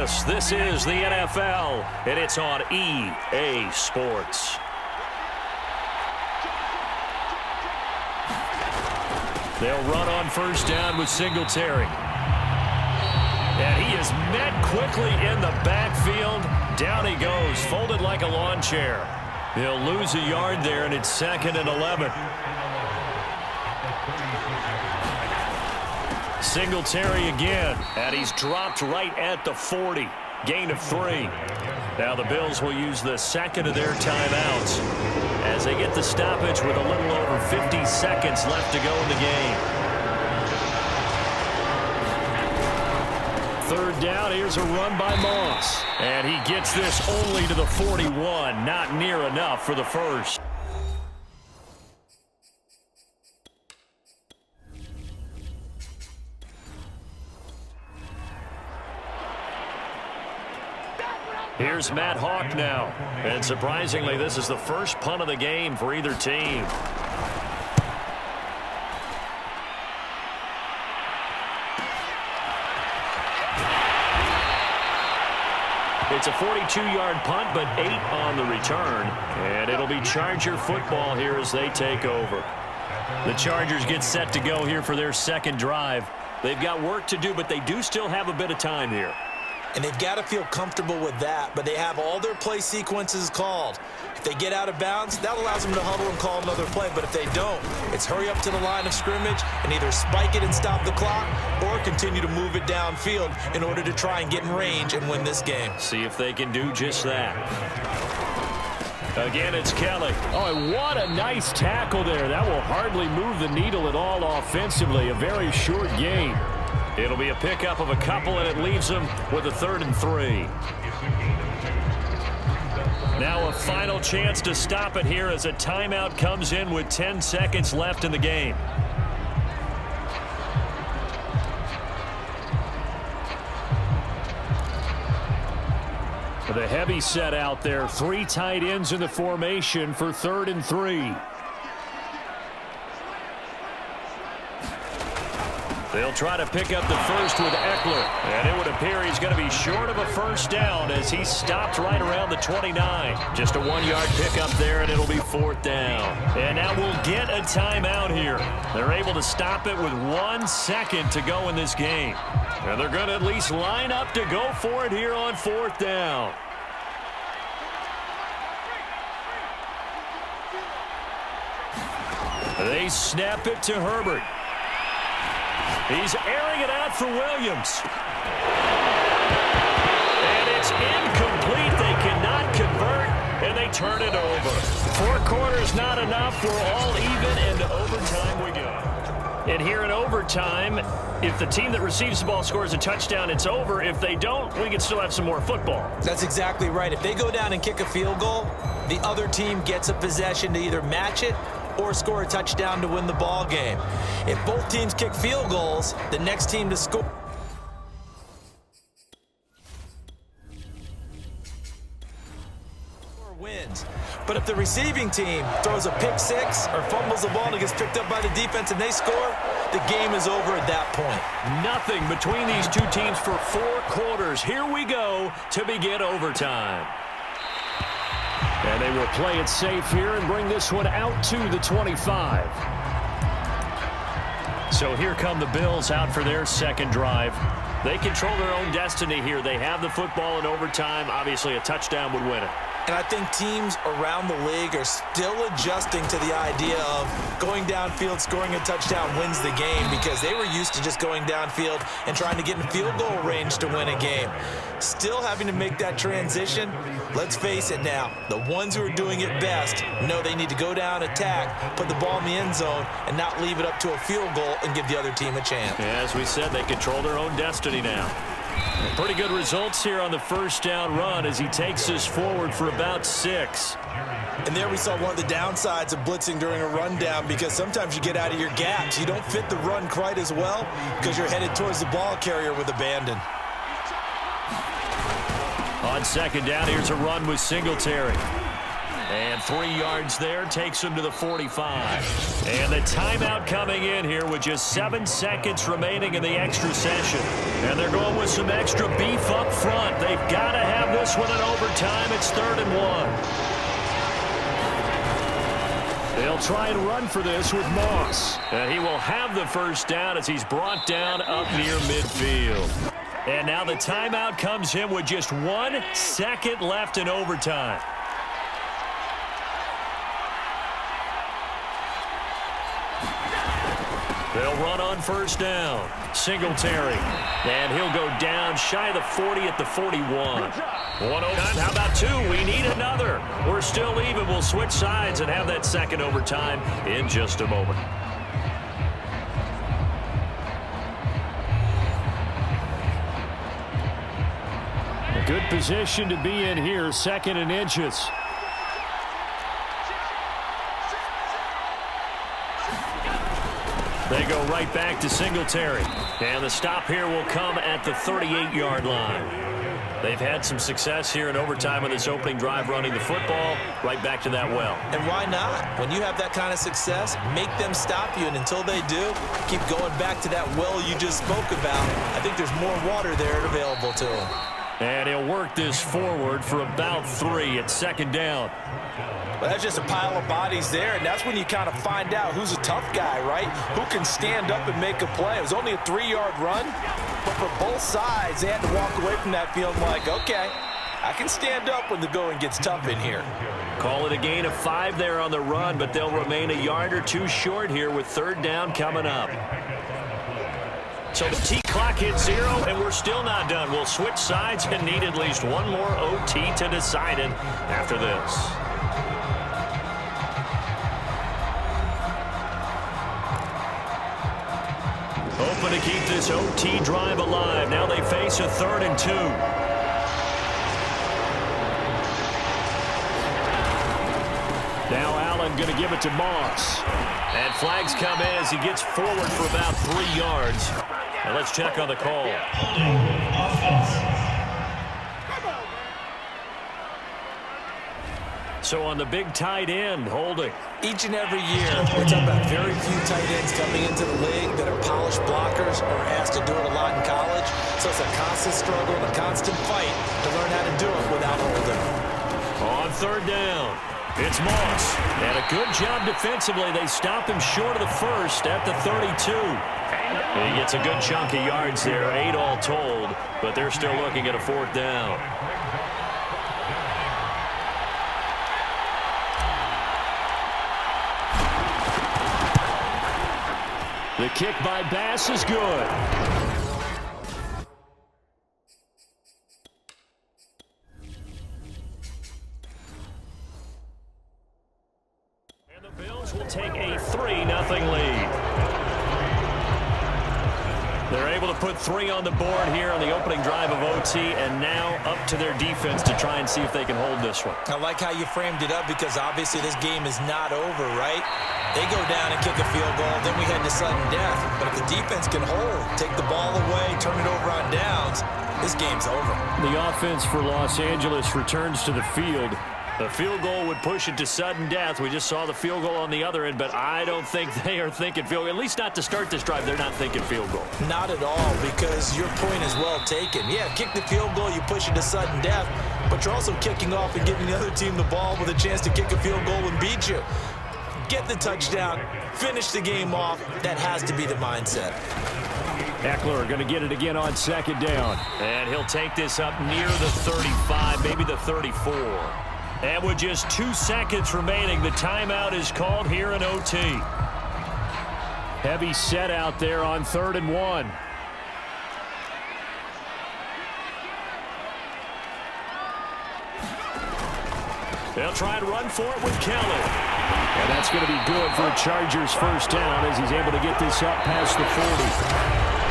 Vegas. This is the NFL, and it's on EA Sports. They'll run on first down with Singletary. And he is met quickly in the backfield. Down he goes, folded like a lawn chair. He'll lose a yard there, and it's 2nd and 11. Singletary again, and he's dropped right at the 40. Gain of 3. Now the Bills will use the second of their timeouts as they get the stoppage with a little over 50 seconds left to go in the game. 3rd down, here's a run by Moss. And he gets this only to the 41, not near enough for the first. Here's Matt Hawk now. And surprisingly, this is the first punt of the game for either team. It's a 42-yard punt, but 8 on the return. And it'll be Charger football here as they take over. The Chargers get set to go here for their second drive. They've got work to do, but they do still have a bit of time here. And they've got to feel comfortable with that, but they have all their play sequences called. If they get out of bounds, that allows them to huddle and call another play. But if they don't, it's hurry up to the line of scrimmage and either spike it and stop the clock or continue to move it downfield in order to try and get in range and win this game. See if they can do just that. Again, it's Kelly. Oh, what a nice tackle there. That will hardly move the needle at all offensively. A very short gain. It'll be a pickup of a couple, and it leaves them with a 3rd and 3. Now a final chance to stop it here as a timeout comes in with 10 seconds left in the game. The heavy set out there. 3 tight ends in the formation for 3rd and 3. They'll try to pick up the first with Eckler. And it would appear he's going to be short of a first down as he stopped right around the 29. Just a 1-yard pickup there, and it'll be 4th down. And now we'll get a timeout here. They're able to stop it with 1 second to go in this game. And they're going to at least line up to go for it here on 4th down. They snap it to Herbert. He's airing it out for Williams. And it's incomplete. They cannot convert, and they turn it over. 4 quarters not enough. We're all even, and to overtime we go. And here in overtime, if the team that receives the ball scores a touchdown, it's over. If they don't, we can still have some more football. That's exactly right. If they go down and kick a field goal, the other team gets a possession to either match it or score a touchdown to win the ball game. If both teams kick field goals, the next team to score wins. But if the receiving team throws a pick 6 or fumbles the ball and it gets picked up by the defense and they score, the game is over at that point. Nothing between these two teams for 4 quarters. Here we go to begin overtime. And they will play it safe here and bring this one out to the 25. So here come the Bills out for their second drive. They control their own destiny here. They have the football in overtime. Obviously, a touchdown would win it. And I think teams around the league are still adjusting to the idea of going downfield, scoring a touchdown wins the game, because they were used to just going downfield and trying to get in field goal range to win a game. Still having to make that transition. Let's face it now, the ones who are doing it best know they need to go down, attack, put the ball in the end zone, and not leave it up to a field goal and give the other team a chance. As we said, they control their own destiny now. Pretty good results here on the first down run as he takes us forward for about 6. And there we saw one of the downsides of blitzing during a rundown, because sometimes you get out of your gaps. You don't fit the run quite as well because you're headed towards the ball carrier with abandon. On second down, here's a run with Singletary. And 3 yards there takes him to the 45. And the timeout coming in here with just 7 seconds remaining in the extra session. And they're going with some extra beef up front. They've got to have this one in overtime. It's 3rd and 1. They'll try and run for this with Moss. He will have the first down as he's brought down up near midfield. And now the timeout comes in with just 1 second left in overtime. They'll run on first down. Singletary. And he'll go down shy of the 40 at the 41. One overtime. How about 2? We need another. We're still even. We'll switch sides and have that second overtime in just a moment. A good position to be in here, 2nd and inches. They go right back to Singletary. And the stop here will come at the 38-yard line. They've had some success here in overtime with this opening drive running the football. Right back to that well. And why not? When you have that kind of success, make them stop you. And until they do, keep going back to that well you just spoke about. I think there's more water there available to them. And he'll work this forward for about 3 at 2nd down. Well, that's just a pile of bodies there, and that's when you kind of find out who's a tough guy, right? Who can stand up and make a play. It was only a 3-yard run, but for both sides, they had to walk away from that feeling like, okay, I can stand up when the going gets tough in here. Call it a gain of 5 there on the run, but they'll remain a yard or 2 short here with 3rd down coming up. So the T-clock hits 0, and we're still not done. We'll switch sides and need at least one more OT to decide it after this. Hoping to keep this OT drive alive. Now they face a 3rd and 2. Now Allen going to give it to Moss. And flags come in as he gets forward for about 3 yards. And let's check on the call. So on the big tight end, holding. Each and every year, we're talking about very few tight ends coming into the league that are polished blockers or asked to do it a lot in college. So it's a constant struggle and a constant fight to learn how to do it without holding. On 3rd down, it's Moss. And a good job defensively. They stop him short of the first at the 32. He gets a good chunk of yards there, 8 all told, but they're still looking at a 4th down. The kick by Bass is good. And the Bills will take a 3-0 lead. They're able to put 3 on the board here on the opening drive of OT, and now up to their defense to try and see if they can hold this one. I like how you framed it up because obviously this game is not over, right? They go down and kick a field goal, then we head to sudden death. But if the defense can hold, take the ball away, turn it over on downs, this game's over. The offense for Los Angeles returns to the field. The field goal would push it to sudden death. We just saw the field goal on the other end, but I don't think they are thinking field goal. At least not to start this drive. They're not thinking field goal. Not at all, because your point is well taken. Yeah, kick the field goal, you push it to sudden death, but you're also kicking off and giving the other team the ball with a chance to kick a field goal and beat you. Get the touchdown, finish the game off. That has to be the mindset. Eckler going to get it again on 2nd down. And he'll take this up near the 35, maybe the 34. And with just 2 seconds remaining, the timeout is called here in OT. Heavy set out there on 3rd and 1. They'll try and run for it with Kelly. And that's going to be good for a Chargers 1st down as he's able to get this up past the 40.